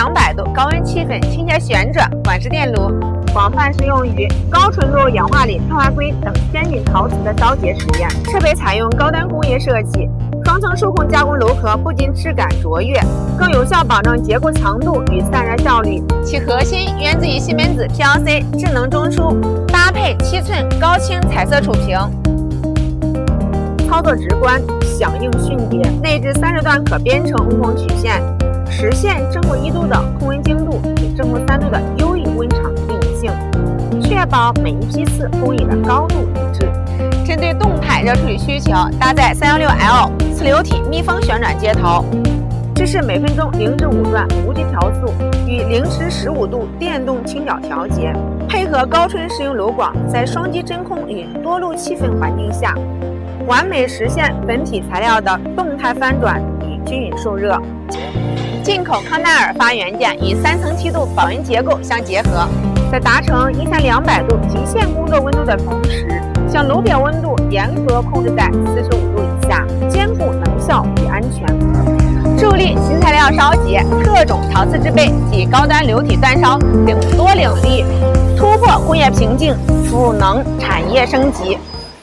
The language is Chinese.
1200度高温气氛倾斜旋转管式电炉，广泛适用于高纯度氧化锂碳化硅等先进陶瓷的烧结实验。设备采用高端工业设计，双层数控加工镂壳不仅质感卓越，更有效保证结构强度与散热效率。其核心源自于西门子 PLC 智能中枢，搭配7寸高清彩色触屏。操作直观，响应迅捷，内置30段可编程温控曲线，实现正负1度的控温精度与正负3度的优异温场均匀性，确保每一批次工艺的高度一致。针对动态热处理需求，搭载316L 磁流体密封旋转接头，支持每分钟0至5转无级调速与0至15度电动倾角调节，配合高春石英炉管，在双击真空与多路气氛环境下，完美实现本体材料的动态翻转与均匀受热。进口康奈尔发元件与3层梯度保温结构相结合，在达成1200度极限工作温度的同时，将炉表温度严格控制在45度以下，兼顾能效与安全，助力新材料烧结、特种陶瓷制备及高端流体煅烧等多领域突破工业瓶颈，赋能产业升级。